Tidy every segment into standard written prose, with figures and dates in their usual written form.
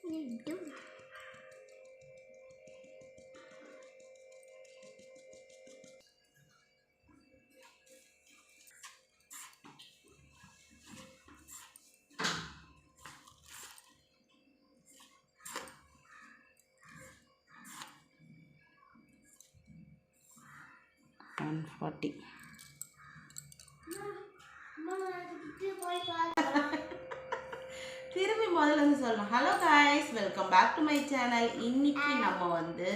140. திரும்பி முதல்ல வந்து சொல்லணும். Hello guys, welcome back to my channel. இன்னைக்கு நம்ம வந்து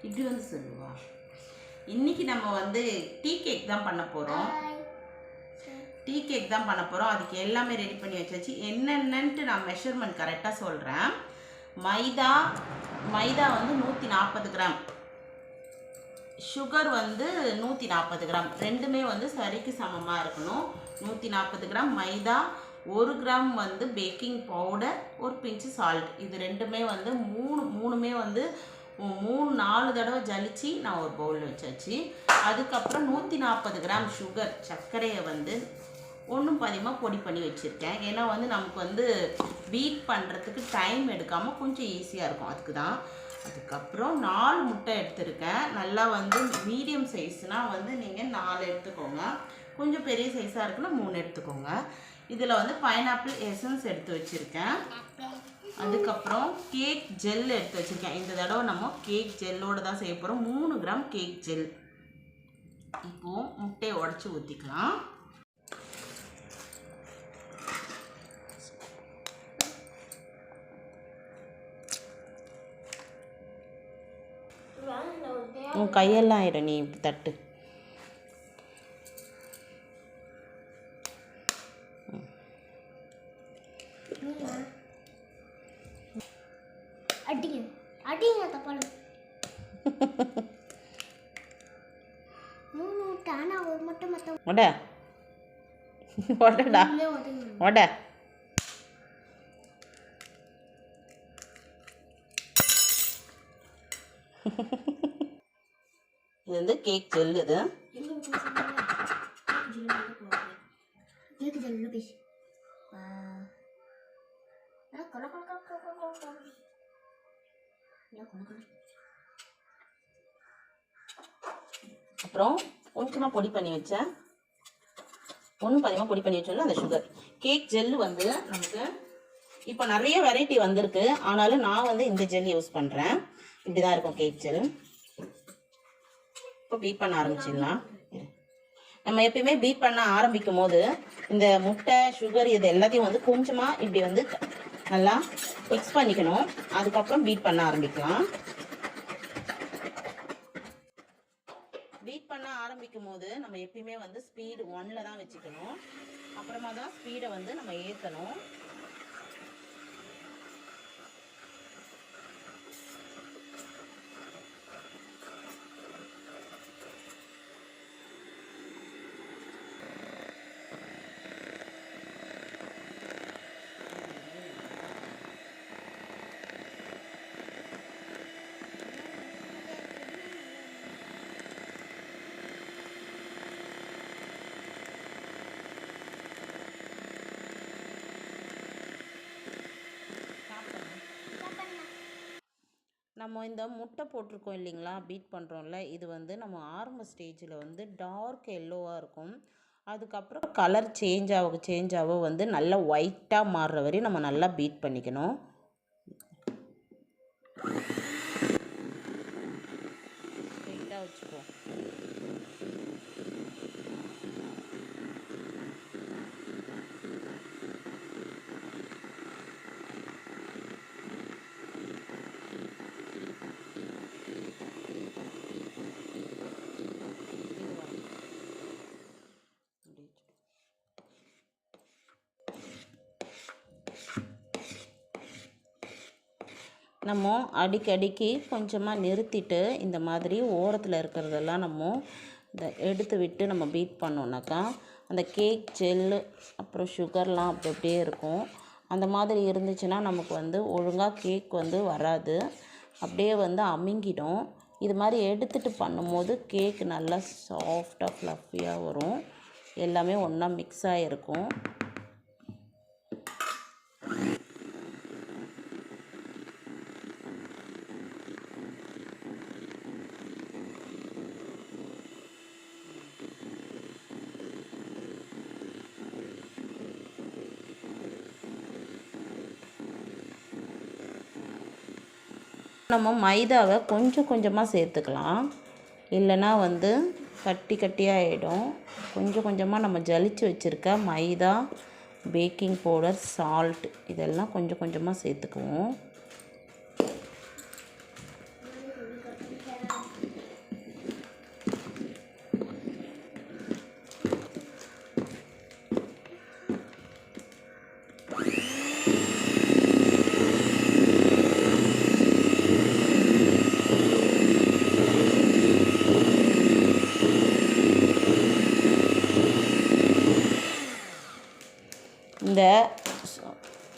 இப்படி வந்து சொல்லுவா, இன்னைக்கு நம்ம வந்து டீ கேக் தான் பண்ண போகிறோம். டீ கேக் தான் பண்ண போகிறோம். அதுக்கு எல்லாமே ரெடி பண்ணி வச்சாச்சு. என்னென்னன்ட்டு நான் மெஷர்மெண்ட் கரெக்டாக சொல்கிறேன். மைதா வந்து 140 கிராம், சுகர் வந்து 140 கிராம், ரெண்டுமே வந்து சரிக்கு சமமாக இருக்கணும். 140 கிராம் மைதா, 1 கிராம் வந்து பேக்கிங் பவுடர், ஒரு பிஞ்சு சால்ட். இது ரெண்டுமே வந்து மூணுமே வந்து 3-4 தடவை ஜலிச்சு நான் ஒரு பவுலில் வச்சாச்சு. அதுக்கப்புறம் 140 கிராம் சுகர், சர்க்கரையை வந்து ஒன்றும் பாதியமாக பொடி பண்ணி வச்சுருக்கேன். ஏன்னா வந்து நமக்கு வந்து பீட் பண்ணுறதுக்கு டைம் எடுக்காமல் கொஞ்சம் ஈஸியாக இருக்கும், அதுக்கு தான். அதுக்கப்புறம் 4 முட்டை எடுத்துருக்கேன். நல்லா வந்து மீடியம் சைஸ்னால் வந்து நீங்கள் 4 எடுத்துக்கோங்க. கொஞ்சம் பெரிய சைஸாக இருக்குன்னா 3 எடுத்துக்கோங்க. இதில் வந்து பைனாப்பிள் எசன்ஸ் எடுத்து வச்சுருக்கேன். அதுக்கப்புறம் கேக் ஜெல் எடுத்து வச்சுருக்கேன். இந்த தடவை நம்ம கேக் ஜெல்லோடு தான் செய்ய போகிறோம். 3 கிராம் கேக் ஜெல். இப்போது முட்டையை உடச்சி ஊற்றிக்கலாம். உன் கையெல்லாம் ஆயிடும், நீ இப்படி தட்டு. இது வந்து கேக் ஜெல். இது அப்புறம் கொஞ்சமாக பொடி பண்ணி வச்சேன். ஒன்றும் பாதியமாக பொடி பண்ணி வச்சோம்ல அந்த சுகர். கேக் ஜெல்லு வந்து நமக்கு இப்போ நிறைய வெரைட்டி வந்திருக்கு. ஆனாலும் நான் வந்து இந்த ஜெல் யூஸ் பண்ணுறேன். இப்படி தான் இருக்கும் கேக் ஜெல். இப்போ பீட் பண்ண ஆரம்பிச்சிடலாம். நம்ம எப்பயுமே பீட் பண்ண ஆரம்பிக்கும் போது இந்த முட்டை, சுகர் இது எல்லாத்தையும் வந்து கொஞ்சமாக இப்படி வந்து நல்லா மிக்ஸ் பண்ணிக்கணும். அதுக்கப்புறம் பீட் பண்ண ஆரம்பிக்கலாம். பீட் பண்ண ஆரம்பிக்கும் போது நம்ம எப்பயுமே வந்து ஸ்பீடு 1ல் தான் வச்சுக்கணும். அப்புறமா தான் ஸ்பீடை வந்து நம்ம ஏற்றணும். நம்ம இந்த முட்டை போட்டிருக்கோம் இல்லைங்களா, பீட் பண்ணுறோம்ல, இது வந்து நம்ம ஆரம்ப ஸ்டேஜில் வந்து டார்க் எல்லோவாக இருக்கும். அதுக்கப்புறம் கலர் சேஞ்ச் ஆக வந்து நல்லா ஒயிட்டாக மாறுற வரையும் நம்ம நல்லா பீட் பண்ணிக்கணும். ஸ்ட்ரெயிட்டாக வச்சுப்போம். நம்ம அடிக்கடிக்கு கொஞ்சமாக நிறுத்திட்டு இந்த மாதிரி ஓரத்தில் இருக்கிறதெல்லாம் நம்ம எடுத்து விட்டு நம்ம பீட் பண்ணோன்னாக்கா அந்த கேக் ஜெல்லு அப்புறம் சுகர்லாம் அப்படி அப்படியே இருக்கும். அந்த மாதிரி இருந்துச்சுன்னா நமக்கு வந்து ஒழுங்காக கேக் வந்து வராது, அப்படியே வந்து அமுங்கிடும். இது மாதிரி எடுத்துகிட்டு பண்ணும்போது கேக் நல்லா சாஃப்டாக ஃப்ளஃபியாக வரும். எல்லாமே ஒன்றா மிக்ஸ் ஆகிருக்கும். நம்ம மைதாவை கொஞ்சம் கொஞ்சமாக சேர்த்துக்கலாம், இல்லைன்னா வந்து கட்டி கட்டியாகிடும். கொஞ்சம் கொஞ்சமாக நம்ம ஜலிச்சு வச்சுருக்க மைதா, பேக்கிங் பவுடர், சால்ட் இதெல்லாம் கொஞ்சம் கொஞ்சமாக சேர்த்துக்குவோம். இந்த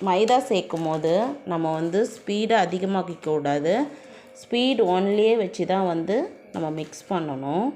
மைதா சேர்க்கும் போது நம்ம வந்து ஸ்பீடை அதிகமாக்கிக்க கூடாது. ஸ்பீட் ஒன்லியே வச்சு தான் வந்து நம்ம மிக்ஸ் பண்ணணும்.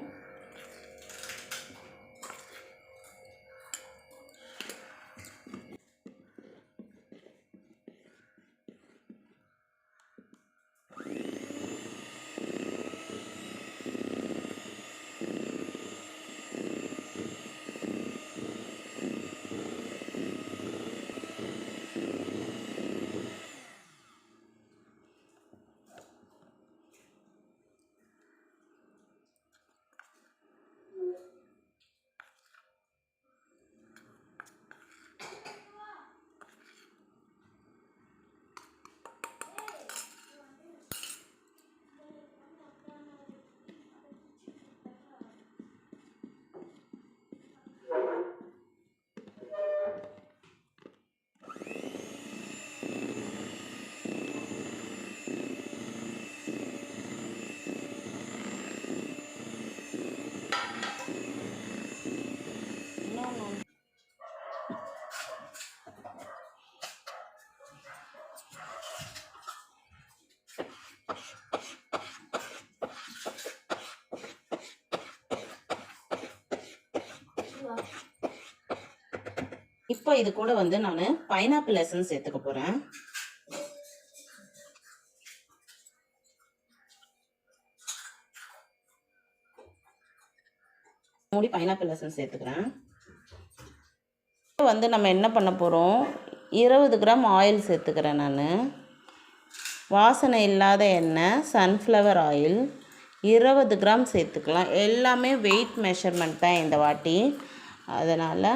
இப்போ இது கூட வந்து நான் பைனாப்பிள் எசன்ஸ் சேர்த்துக்க போகிறேன். மூடி பைனாப்பிள் எசன்ஸ் சேர்த்துக்கிறேன். வந்து நம்ம என்ன பண்ண போகிறோம், 20 கிராம் ஆயில் சேர்த்துக்கிறேன். நான் வாசனை இல்லாத எண்ணெய் சன்ஃப்ளவர் ஆயில் 20 கிராம் சேர்த்துக்கலாம். எல்லாமே வெயிட் மெஷர்மெண்ட் தான் இந்த வாட்டி. அதனால்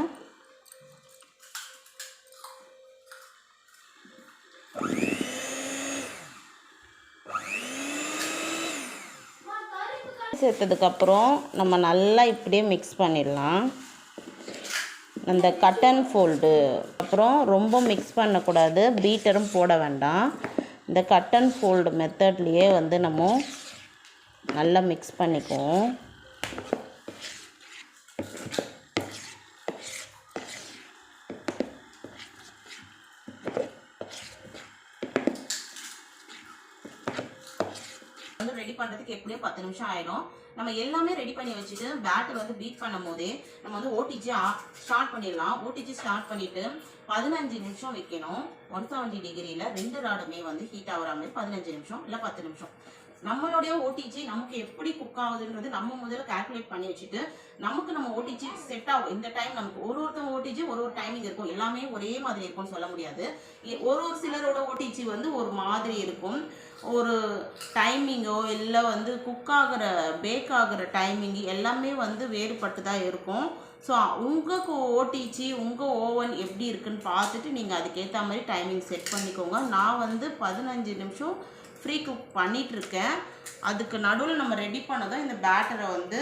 சேர்த்ததுக்கப்புறம் நம்ம நல்லா இப்படியே மிக்ஸ் பண்ணிடலாம். அந்த கட் அண்ட் ஃபோல்டு அப்புறம் ரொம்ப மிக்ஸ் பண்ணக்கூடாது, பீட்டரும் போட வேண்டாம். இந்த கட் அண்ட் ஃபோல்டு மெத்தட்லேயே வந்து நம்ம நல்லா மிக்ஸ் பண்ணிக்குவோம். வந்து ரெடி பண்ணுறதுக்கு எப்படியோ 10 நிமிஷம் ஆயிடும். நம்ம எல்லாமே ரெடி பண்ணி வச்சுட்டு பேட்டர் வந்து பீட் பண்ணும் போதே நம்ம வந்து ஓடிஜி ஸ்டார்ட் பண்ணிடலாம். ஓடிஜி ஸ்டார்ட் பண்ணிவிட்டு 15 நிமிஷம் வைக்கணும். 170 டிகிரியில் 2 ராடுமே வந்து ஹீட் ஆகிற மாதிரி 15 நிமிஷம் இல்லை 10 நிமிஷம். நம்மளுடைய ஓடிஜி நமக்கு எப்படி குக் ஆகுதுன்றது நம்ம முதல்ல கால்குலேட் பண்ணி வச்சுட்டு நம்ம ஓடிஜி செட் ஆகும். இந்த டைம் நமக்கு ஒருத்தவங்க ஓடிஜி ஒரு டைமிங் இருக்கும், எல்லாமே ஒரே மாதிரி இருக்கும்னு சொல்ல முடியாது. ஒரு சிலரோட ஓடிஜி வந்து ஒரு மாதிரி இருக்கும். ஒரு டைமிங்கோ இல்லை வந்து குக் ஆகிற பேக் ஆகிற டைமிங் எல்லாமே வந்து வேறுபட்டு தான் இருக்கும். ஸோ உங்கள் ஓடிஜி உங்கள் ஓவன் எப்படி இருக்குன்னு பார்த்துட்டு நீங்கள் அதுக்கேற்ற மாதிரி டைமிங் செட் பண்ணிக்கோங்க. நான் வந்து 15 நிமிஷம் ஃப்ரீ குக் பண்ணிகிட்ருக்கேன். அதுக்கு நடுவில் நம்ம ரெடி பண்ணதும் இந்த பேட்டரை வந்து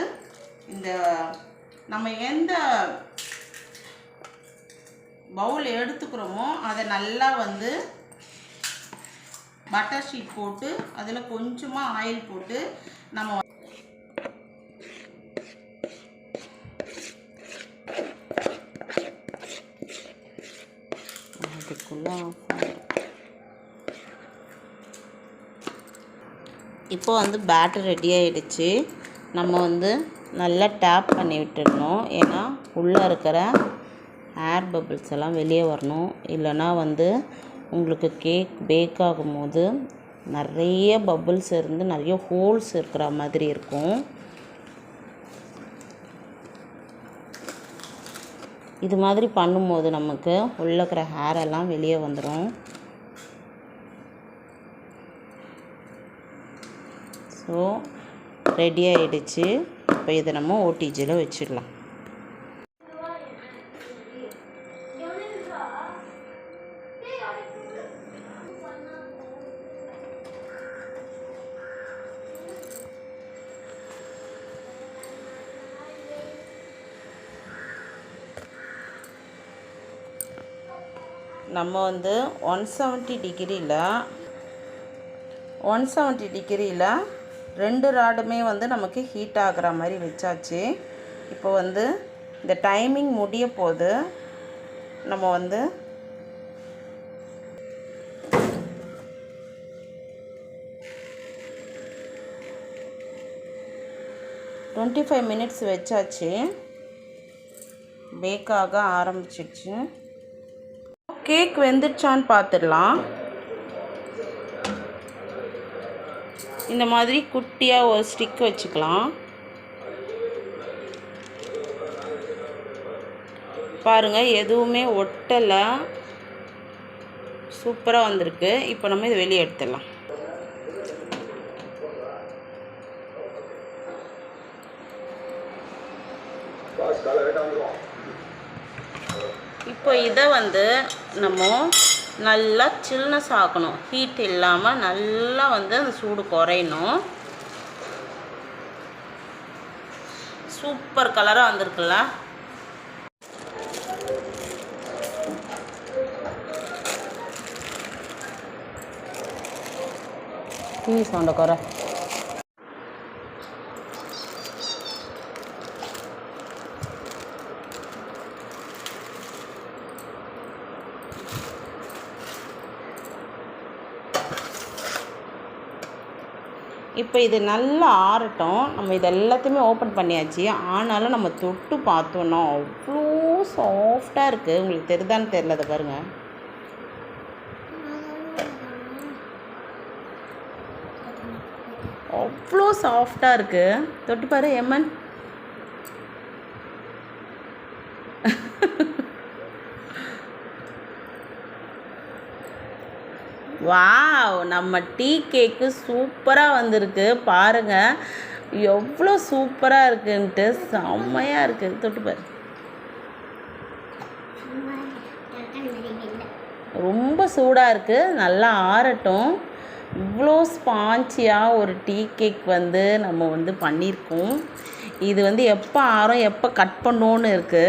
இந்த நம்ம எந்த பவுல் எடுத்துக்கிறோமோ அதை நல்லா வந்து பட்டர் ஷீட் போட்டு அதில் கொஞ்சமாக ஆயில் போட்டு நம்ம அதுக்குள்ளே இப்போ வந்து பேட்டர் ரெடி ஆகிடுச்சு. நம்ம வந்து நல்லா டேப் பண்ணி விட்டுடணும், ஏன்னா உள்ளே இருக்கிற ஏர் பபிள்ஸ் எல்லாம் வெளியே வரணும். இல்லைன்னா வந்து உங்களுக்கு கேக் பேக் ஆகும்போது நிறைய பபிள்ஸ் இருந்து நிறைய ஹோல்ஸ் இருக்கிற மாதிரி இருக்கும். இது மாதிரி பண்ணும்போது நமக்கு உள்ளே இருக்கிற ஹேர் எல்லாம் வெளியே வந்துடும். ஸோ ரெடி ஆகிடுச்சு. இப்போ இதை நம்ம ஓடிஜியில் வச்சிடலாம். நம்ம வந்து 170 டிகிரியில் 2 ராடுமே வந்து நமக்கு ஹீட் ஆகிற மாதிரி வச்சாச்சு. இப்போ வந்து இந்த டைமிங் முடிய போது நம்ம வந்து டுவெண்ட்டி 25 மினிட்ஸ் வச்சாச்சு. பேக் ஆக ஆரம்பிச்சிடுச்சு. கேக் வெந்துடுச்சான்னு பார்த்துடலாம். இந்த மாதிரி குட்டியாக ஒரு ஸ்டிக் வச்சுக்கலாம். பாருங்கள், எதுவுமே ஒட்டலை, சூப்பராக வந்திருக்கு. இப்போ நம்ம இதை வெளியே எடுத்துடலாம். இப்போ இதை வந்து நம்ம நல்லா சில்னஸ் ஆக்கணும். ஹீட் இல்லாமல் நல்லா வந்து அந்த சூடு குறையணும். சூப்பர் கலராக வந்திருக்குல்ல. டிவி சவுண்டை குறை. இப்போ இது நல்லா ஆறட்டும். நம்ம இது எல்லாத்தையுமே ஓப்பன் பண்ணியாச்சு. ஆனாலும் நம்ம தொட்டு பார்த்தோன்னா அவ்வளோ சாஃப்டாக இருக்குது. உங்களுக்கு தெரியுதான்னு தெரியல, அதை பாருங்கள். அவ்வளோ சாஃப்டாக இருக்குது. தொட்டு பாரு எம்மன். வாவ், நம்ம டீ கேக்கு சூப்பராக வந்திருக்கு. பாருங்கள் எவ்வளோ சூப்பராக இருக்குன்ட்டு. செம்மையாக இருக்குது. தொட்டு பாரு. ரொம்ப சூடாக இருக்குது. நல்லா ஆறட்டும். இவ்வளோ ஸ்பான்ச்சியாக ஒரு டீ கேக் வந்து நம்ம வந்து பண்ணியிருக்கோம். இது வந்து எப்போ ஆறும் எப்போ கட் பண்ணோன்னு இருக்குது.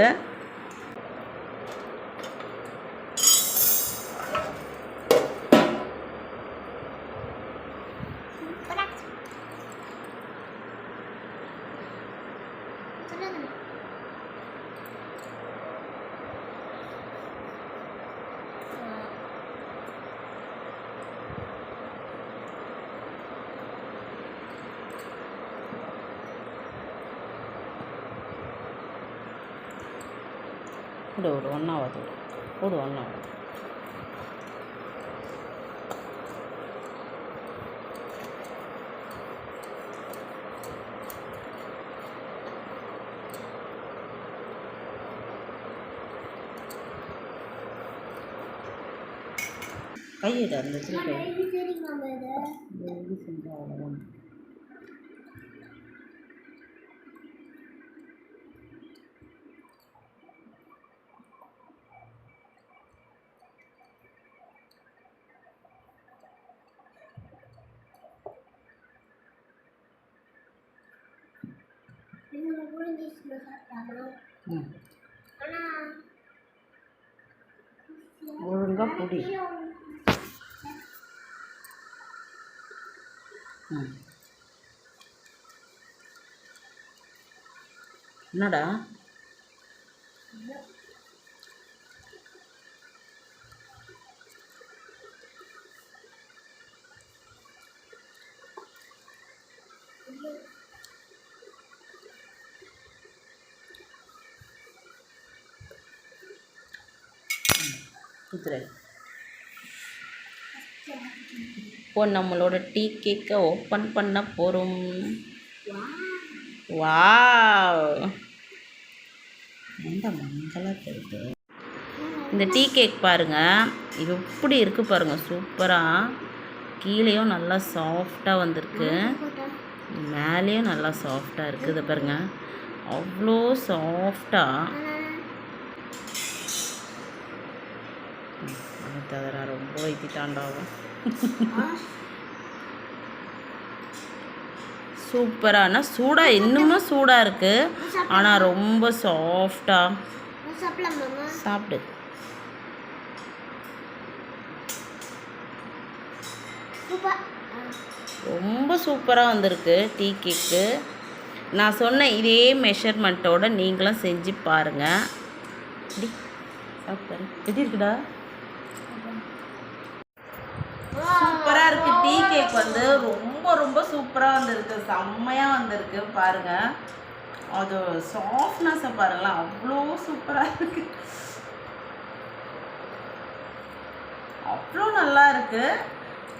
ஒரு 1 hour ஒரு 1 hour. கையிட அந்த திருப்பி செஞ்சால் ஒழுங்கா புடி. என்னடா இப்போ நம்மளோட டீ கேக்கை ஓப்பன் பண்ண போகிறோம். வாவ், இந்த மங்களத்துக்கு இந்த டீ கேக் பாருங்கள் எப்படி இருக்குது பாருங்கள். சூப்பராக கீழேயும் நல்லா சாஃப்டாக வந்திருக்கு. மேலேயும் நல்லா சாஃப்டாக இருக்குது. இதை பாருங்க, அவ்வளோ சாஃப்டாக. தவிர ரொம்ப வைத்திட்டாண்டாவும். சூப்பரான சூடாக, இன்னமும் சூடாக இருக்குது. ஆனால் ரொம்ப சாஃப்டாக. சாப்பிடு. ரொம்ப சூப்பராக வந்திருக்கு டீ கேக்கு. நான் சொன்ன இதே மெஷர்மெண்ட்டோடு நீங்களும் செஞ்சு பாருங்கள். எப்படி இருக்குடா? சூப்பராக இருக்குது. டீ கேக் வந்து ரொம்ப ரொம்ப சூப்பராக வந்திருக்கு. செம்மையாக வந்திருக்கு பாருங்கள். அது சாஃப்ட்னஸை பாருங்களேன், அவ்வளோ சூப்பராக இருக்குது. அவ்வளோ நல்லா இருக்குது.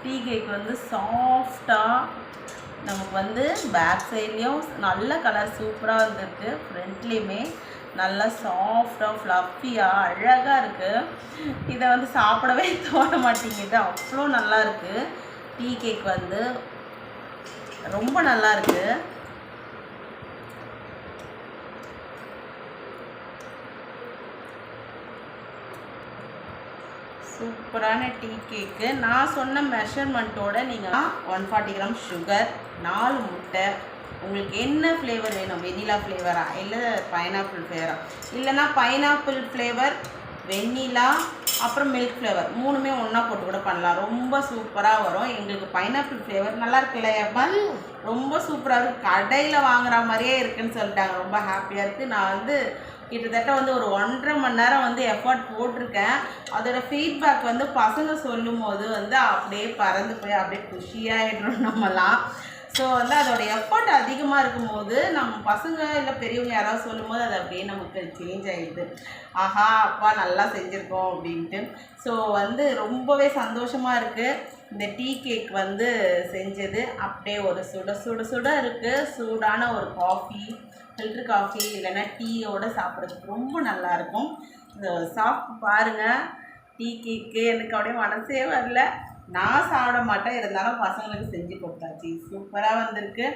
டீ கேக் வந்து சாஃப்டாக நமக்கு வந்து பேக் சைட்லேயும் நல்ல கலர் சூப்பராக வந்திருக்கு. ஃப்ரண்ட்லேயுமே நல்லா சாஃப்டாக ஃப்ளஃபியாக அழகாக இருக்குது. இதை வந்து சாப்பிடவே தோண மாட்டேங்குது, அவ்வளோ நல்லா இருக்குது. டீ கேக் வந்து ரொம்ப நல்லா இருக்குது. சூப்பரான டீ கேக்கு. நான் சொன்ன மெஷர்மெண்ட்டோட நீங்கள் 140 கிராம் சுகர், 4 முட்டை, உங்களுக்கு என்ன ஃப்ளேவர் வேணும், வெண்ணிலா ஃப்ளேவரா இல்லை பைனாப்பிள் ஃப்ளேவரா, இல்லைனா பைனாப்பிள் ஃப்ளேவர், வெண்ணிலா, அப்புறம் மில்க் ஃப்ளேவர், மூணுமே ஒன்றா போட்டு கூட பண்ணலாம். ரொம்ப சூப்பராக வரும். எங்களுக்கு பைனாப்பிள் ஃப்ளேவர் நல்லா இருக்குல்ல ஏப்பா? ரொம்ப சூப்பராக இருக்குது. கடையில் வாங்குற மாதிரியே இருக்குதுன்னு சொல்லிட்டாங்க. ரொம்ப ஹாப்பியாக இருக்குது. நான் வந்து கிட்டத்தட்ட வந்து ஒரு 1.5 மணி நேரம் வந்து எஃபர்ட் போட்டிருக்கேன். அதோட ஃபீட்பேக் வந்து பசங்க சொல்லும் போது வந்து அப்படியே பறந்து போய் அப்படியே குஷியாகிடுறோம் நம்மலாம். ஸோ வந்து அதோடய எஃபர்ட் அதிகமாக இருக்கும்போது நம்ம பசங்க இல்லை பெரியவங்க யாராவது சொல்லும் போது அது அப்படியே நமக்கு சேஞ்ச் ஆகிடுது. ஆஹா, அப்பா நல்லா செஞ்சுருக்கோம் அப்படின்ட்டு. ஸோ வந்து ரொம்பவே சந்தோஷமாக இருக்குது. இந்த டீ கேக் வந்து செஞ்சது அப்படியே ஒரு சுட சுட சுட இருக்குது. சூடான ஒரு காஃபி, ஃபில்ட்ரு காஃபி இல்லைன்னா டீயோடு சாப்பிட்றதுக்கு ரொம்ப நல்லாயிருக்கும். சாப்பிட்டு பாருங்கள். டீ கேக்கு எனக்கு அப்படியே மனசே வரல. நான் சாப்பிட மாட்டேன், இருந்தாலும் பசங்களுக்கு செஞ்சு கொடுத்தாச்சு. சூப்பராக வந்திருக்கு.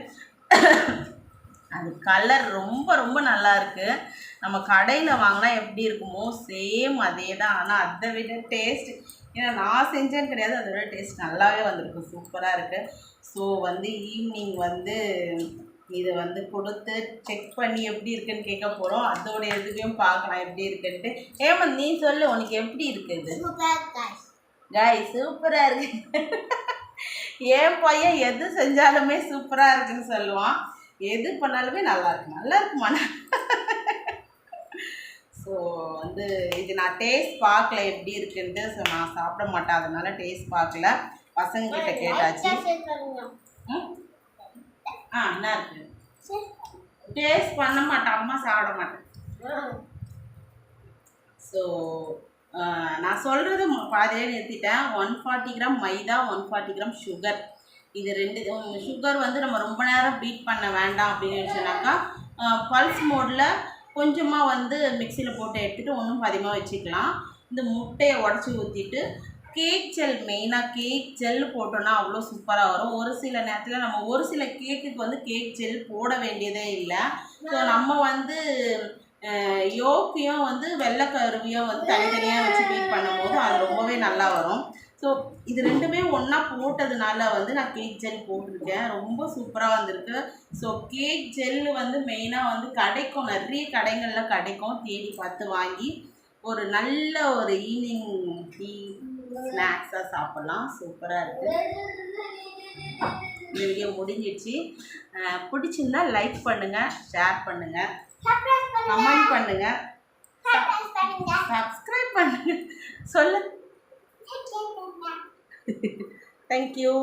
அது கலர் ரொம்ப ரொம்ப நல்லா இருக்குது. நம்ம கடையில் வாங்கினா எப்படி இருக்குமோ சேம் அதே தான். ஆனால் அதை விட டேஸ்ட், ஏன்னா நான் செஞ்சேன்னு கிடையாது, அதை விட டேஸ்ட் நல்லாவே வந்திருக்கு. சூப்பராக இருக்குது. ஸோ வந்து ஈவினிங் வந்து இதை வந்து கொடுத்து செக் பண்ணி எப்படி இருக்குன்னு கேட்க போகிறோம். அதோடைய இதுலையும் பார்க்கலாம் எப்படி இருக்குன்ட்டு. ஹேமந்த் நீ சொல்லு, உனக்கு எப்படி இருக்குது? காய் சூப்பராக இருக்கு. என் பையன் எது செஞ்சாலுமே சூப்பராக இருக்குன்னு சொல்லுவான். எது பண்ணாலுமே நல்லா இருக்குமா. ஸோ வந்து இது நான் டேஸ்ட் பார்க்கல எப்படி இருக்குன்ட்டு. ஸோ நான் சாப்பிட மாட்டேன், அதனால டேஸ்ட் பார்க்கல. பசங்கக்கிட்ட கேட்டாச்சு. என்ன இருக்கு? டேஸ்ட் பண்ண மாட்டேன், அம்மா சாப்பிட மாட்டேன். ஸோ நான் சொல்கிறது பாதியிலே நிறுத்திட்டேன். 140 கிராம் மைதா, 140 கிராம் சுகர். இது ரெண்டு சுகர் வந்து நம்ம ரொம்ப நேரம் பீட் பண்ண வேண்டாம் அப்படின்னு நினச்சோன்னாக்கா பல்ஸ் மோடில் கொஞ்சமாக வந்து மிக்சியில் போட்டு எடுத்துகிட்டு ஒன்றும் அதிகமாக வச்சுக்கலாம். இந்த முட்டையை உடச்சி ஊற்றிட்டு கேக் ஜெல், மெயினாக கேக் ஜெல் போட்டோன்னா அவ்வளோ சூப்பராக வரும். ஒரு சில நேரத்தில் நம்ம ஒரு சில கேக்குக்கு வந்து கேக் ஜெல் போட வேண்டியதே இல்லை. ஸோ நம்ம வந்து யோக்கையும் வந்து வெள்ளைக்கருவையும் வந்து தனித்தனியாக வச்சு பீட் பண்ணும்போது அது ரொம்பவே நல்லா வரும். ஸோ இது ரெண்டுமே ஒன்றா போட்டதுனால வந்து நான் கேக் ஜெல் போட்டிருக்கேன். ரொம்ப சூப்பராக வந்திருக்கு. ஸோ கேக் ஜெல்லு வந்து மெயினாக வந்து கிடைக்கும், நிறைய கடைகளில் கிடைக்கும். தேடி பார்த்து வாங்கி ஒரு நல்ல ஒரு ஈவினிங் டீ ஸ்நாக்ஸாக சாப்பிட்லாம். சூப்பராக இருக்குது. இந்த வீடியோ முடிஞ்சிடுச்சு. பிடிச்சிருந்தா லைக் பண்ணுங்கள், ஷேர் பண்ணுங்கள், கமெண்ட் பண்ணுங்கள், சப்ஸ்கிரைப் பண்ணுங்கள். சொல்லு. தேங்க்யூ.